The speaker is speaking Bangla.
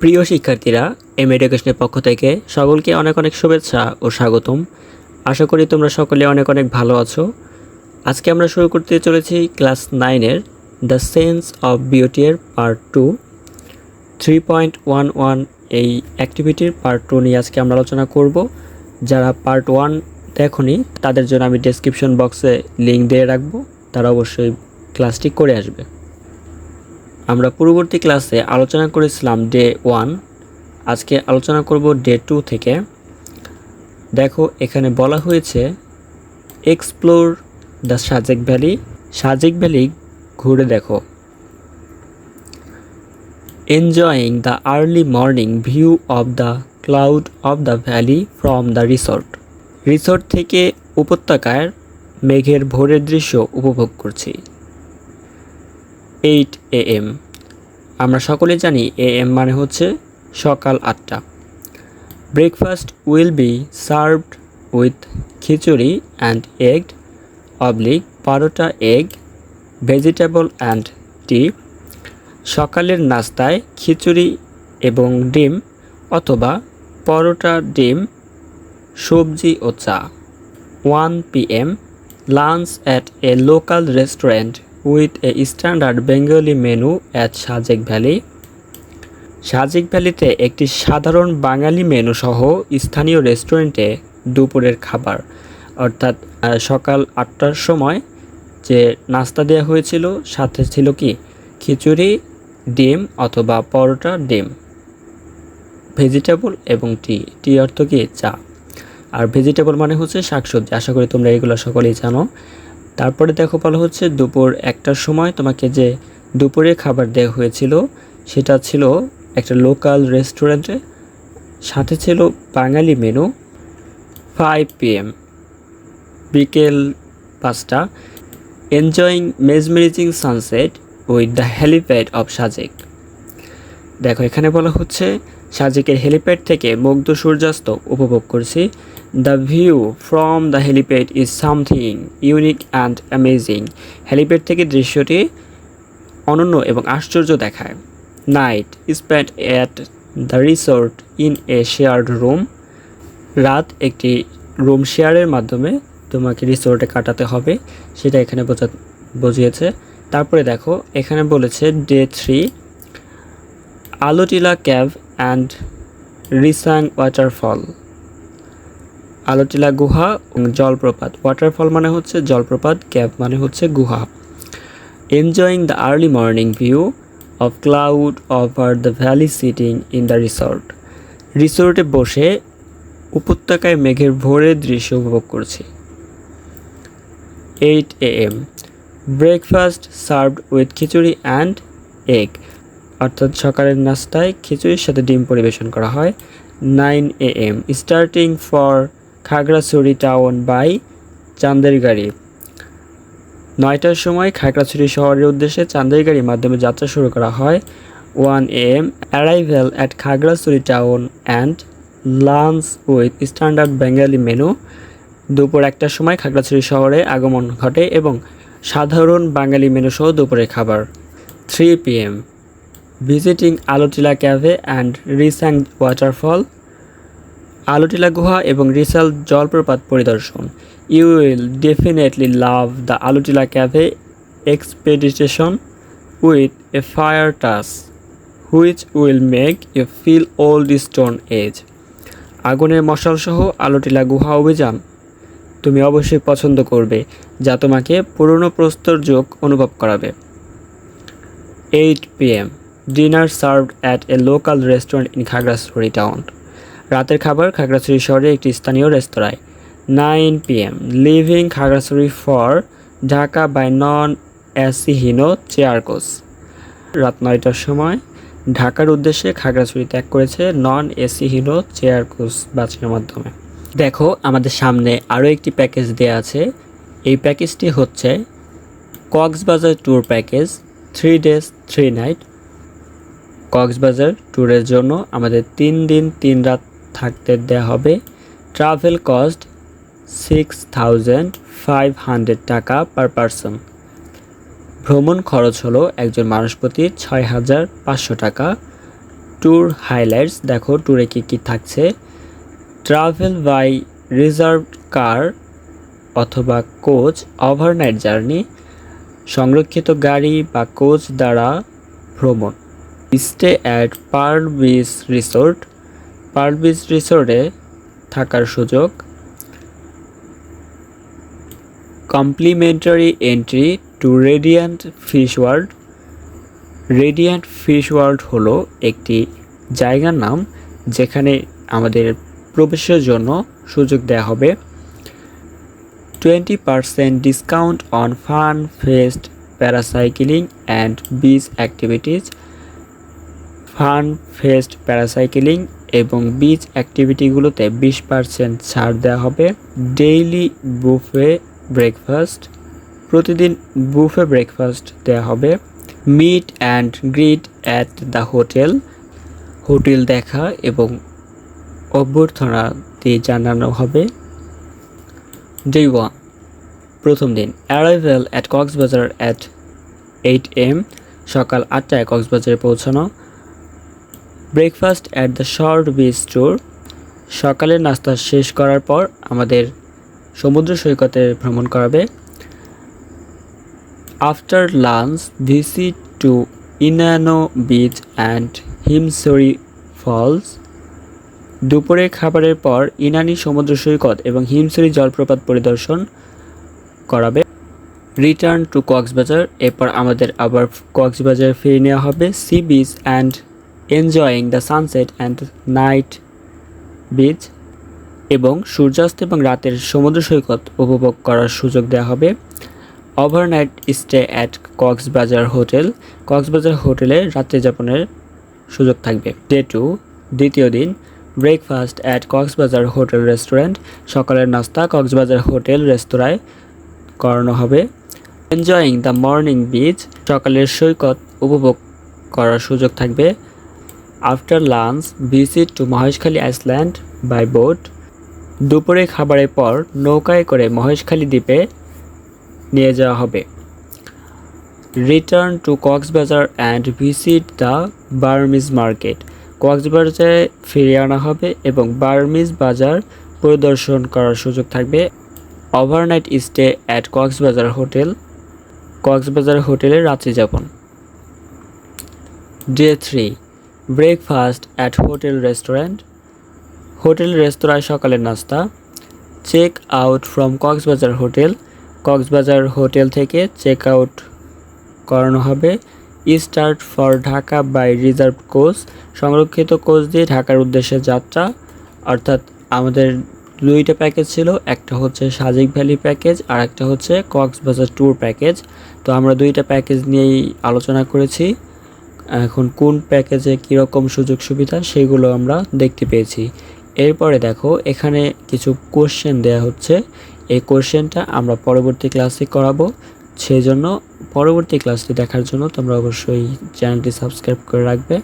প্রিয় শিক্ষার্থীরা, এম এডুকেশনের পক্ষ থেকে সকলকে অনেক অনেক শুভেচ্ছা ও স্বাগতম। আশা করি তোমরা সকলে অনেক অনেক ভালো আছো। আজকে আমরা শুরু করতে চলেছি ক্লাস 9-এর দ্য সেন্স অফ বিউটির পার্ট 2 3.11 এই অ্যাক্টিভিটির পার্ট 2 নিয়ে আজকে আমরা আলোচনা করব। যারা পার্ট 1 দেখোনি তাদের জন্য আমি ডেসক্রিপশন বক্সে লিঙ্ক দিয়ে রাখবো, তারা অবশ্যই ক্লাসটি করে আসবে। আমরা পূর্ববর্তী ক্লাসে আলোচনা করেছিলাম ডে 1, আজকে আলোচনা করব ডে 2 থেকে। দেখো এখানে বলা হয়েছে explore the Sajek valley. Sajek valley ঘুরে দেখো। Enjoying the early morning view of the cloud of the valley from the resort. Resort থেকে উপত্যকার মেঘের ভোরের দৃশ্য উপভোগ করছি। 8 AM। আমরা সকলে জানি AM মানে হচ্ছে সকাল 8টা। Breakfast will be served with khichuri and egg অবলিক paratha egg vegetable and tea. সকালের নাস্তায় খিচুড়ি এবং ডিম অথবা পরোটা ডিম সবজি ও চা। 1 PM lunch at a local restaurant with a standard Bengali menu at Sajek valley. Sajek ভ্যালিতে একটি সাধারণ বাঙালি মেনু সহ স্থানীয় রেস্টুরেন্টে দুপুরের খাবার, অর্থাৎ সকাল 8টার সময় যে নাস্তা দেওয়া হয়েছিল সাথে ছিল কি খিচুড়ি ডিম অথবা পরোটা ডিম, ভেজিটেবল এবং টি অর্থ কি চা, আর ভেজিটেবল মানে হচ্ছে শাকসবজি। আশা করি তোমরা এগুলো সকলেই জানো। তারপরে দেখো বলা হচ্ছে দুপুর 1টার সময় তোমাকে যে দুপুরে খাবার দেওয়া হয়েছিল সেটা ছিল একটা লোকাল রেস্টুরেন্টে, সাথে ছিল বাঙালি মেনু। 5 PM বিকেল 5টা enjoying mesmerising sunset with the helipad of Sajek. দেখো এখানে বলা হচ্ছে সাজেকের হেলিপ্যাড থেকে মুগ্ধ সূর্যাস্ত উপভোগ করছি। The view from the helipad is something unique and amazing. Helipad থেকে দৃশ্যটি অনন্য এবং আশ্চর্য দেখায়। Night spent at the resort in a shared room. রাত একটি রুম শেয়ারের মাধ্যমে তোমাকে রিসোর্টে কাটাতে হবে, সেটা এখানে বুঝিয়েছে। তারপরে দেখো এখানে বলেছে day 3 Alutila cave and Risang waterfall. Alutila গুহা জলপ্রপাত, ওয়াটারফল মানে হচ্ছে জলপ্রপাত, ক্যাভ মানে হচ্ছে গুহা। Enjoying the early morning view of cloud over the valley sitting in the resort. রিসোর্টে বসে উপত্যকায় মেঘের ভোরের দৃশ্য উপভোগ করছি। 8 AM breakfast served with khichuri and egg, অর্থাৎ সকালের নাস্তায় খিচুড়ির সাথে ডিম পরিবেশন করা হয়। 9 AM starting for Khagrachari town by চাঁদের গাড়ি। 9টার সময় খাগড়াছড়ি শহরের উদ্দেশ্যে চাঁদের গাড়ির মাধ্যমে যাত্রা শুরু করা হয়। 1 AM arrival at Khagrachari town and lunch with standard Bengali menu. দুপুর 1টার সময় খাগড়াছড়ি শহরে আগমন ঘটে এবং সাধারণ বাঙালি মেনু সহ দুপুরের খাবার। 3 PM visiting Alutila cave and Risang waterfall. Alutila গুহা এবং রিসাল জলপ্রপাত পরিদর্শন। You will definitely love the Alutila cave expedition with a fire torch which will make you feel old stone age. আগুনের মশাল সহ আলোটিলা গুহা অভিযান তুমি অবশ্যই পছন্দ করবে, যা তোমাকে পুরনো প্রস্তর যুগ অনুভব করাবে। 8 PM dinner served at a local restaurant in Khagrachari town. রাতের খাবার খাগড়াছড়ি শহরে একটি স্থানীয় রেস্তোরাঁয়। 9 PM leaving Khagrachari for Dhaka by non AC Hino chair coach. রাত 9টার সময় ঢাকার উদ্দেশ্যে খাগড়াছড়ি ত্যাগ করেছে non AC Hino chair coach বাসের মাধ্যমে। দেখো আমাদের সামনে আরও একটি প্যাকেজ দেওয়া আছে। এই প্যাকেজটি হচ্ছে Cox's Bazar tour package 3 days 3 night। Cox's Bazar ট্যুরের জন্য আমাদের 3 দিন 3 রাত থাকতে দেওয়া হবে। ট্রাভেল কস্ট 6,500 টাকা পার পারসন। ভ্রমণ খরচ হলো একজন মানুষ প্রতি 6,500 টাকা। ট্যুর হাইলাইটস, দেখো ট্যুরে কী থাকছে। ট্রাভেল বাই রিজার্ভড কার অথবা কোচ, ওভারনাইট জার্নি, সংরক্ষিত গাড়ি বা কোচ দ্বারা ভ্রমণ। Stay at Pearl Beach resort, Pearl Beach রিসোর্টে থাকার সুযোগ। Complimentary entry to Radiant Fish World, Radiant Fish World হলো একটি জায়গার নাম যেখানে আমাদের প্রবেশের জন্য সুযোগ দেওয়া হবে। 20% discount on fun fest parasailing and beach activities, fun fest parasailing এবং বিচ অ্যাক্টিভিটিগুলোতে 20% ছাড় দেওয়া হবে। ডেইলি বুফে ব্রেকফাস্ট, প্রতিদিন বুফে ব্রেকফাস্ট দেওয়া হবে। Meet and greet at the hotel, hotel দেখা এবং অভ্যর্থনা দিয়ে জানানো হবে। ডে 1, প্রথম দিন। Arrival at Cox's Bazar at 8 AM, সকাল 8টায় কক্সবাজারে পৌঁছানো। Breakfast at the short beach tour, সকালের নাস্তা শেষ করার পর আমাদের সমুদ্র সৈকতে ভ্রমণ করাবে। After lunch visit to Inani beach and Himchari falls, দুপুরে খাবারের পর ইনানি সমুদ্র সৈকত এবং হিমসরি জলপ্রপাত পরিদর্শন করাবে। রিটার্ন টু কক্সবাজার, এরপর আমাদের আবার কক্সবাজার ফিরে নেওয়া হবে। Sea beach and enjoying the sunset and night beach, এবং সূর্যাস্ত এবং রাতের সমুদ্র সৈকত উপভোগ করার সুযোগ দেওয়া হবে। Overnight stay at Cox's Bazar hotel, Cox's Bazar হোটেলে রাত্রি যাপনের সুযোগ থাকবে। ডে 2, দ্বিতীয় দিন। Breakfast at Cox's Bazar hotel restaurant, সকালের নাস্তা কক্সবাজার হোটেল রেস্তোরাঁয় করানো হবে। এনজয়িং দ্য মর্নিং বিচ, সকালের সৈকত উপভোগ করার সুযোগ থাকবে। After lunch visit to Maheshkhali island by boat, দুপুরে খাবারের পর নৌকায় করে মহেশখালী দ্বীপে নিয়ে যাওয়া হবে। Return to Cox's Bazar and visit the Burmese market, কক্সবাজারে ফিরে আনা হবে এবং বার্মিজ বাজার পরিদর্শন করার সুযোগ থাকবে। Overnight stay at Cox's Bazar hotel, Cox's Bazar হোটেলে রাত্রি যাপন। Day 3, breakfast at hotel restaurant, hotel রেস্তোরাঁয় সকালের নাস্তা। Check out from Cox's Bazar hotel, Cox's Bazar hotel থেকে চেক আউট করানো হবে। Start for Dhaka by reserve coach, সংরক্ষিত কোচ দিয়ে ঢাকার উদ্দেশ্যে যাত্রা। অর্থাৎ আমাদের দুইটা প্যাকেজ ছিল, একটা হচ্ছে সাজেক ভ্যালি প্যাকেজ আর একটা হচ্ছে কক্সবাজার ট্যুর প্যাকেজ। তো আমরা দুইটা প্যাকেজ নিয়েই আলোচনা করেছি। এখন কোন প্যাকেজে কীরকম সুযোগ সুবিধা সেগুলো আমরা দেখতে পেয়েছি। এরপরে দেখো এখানে কিছু কোশ্চেন দেয়া হচ্ছে, এই কোশ্চেনটা আমরা পরবর্তী ক্লাসে করাবো। সেই জন্য পরবর্তী ক্লাসটি দেখার জন্য তোমরা অবশ্যই চ্যানেলটি সাবস্ক্রাইব করে রাখবে।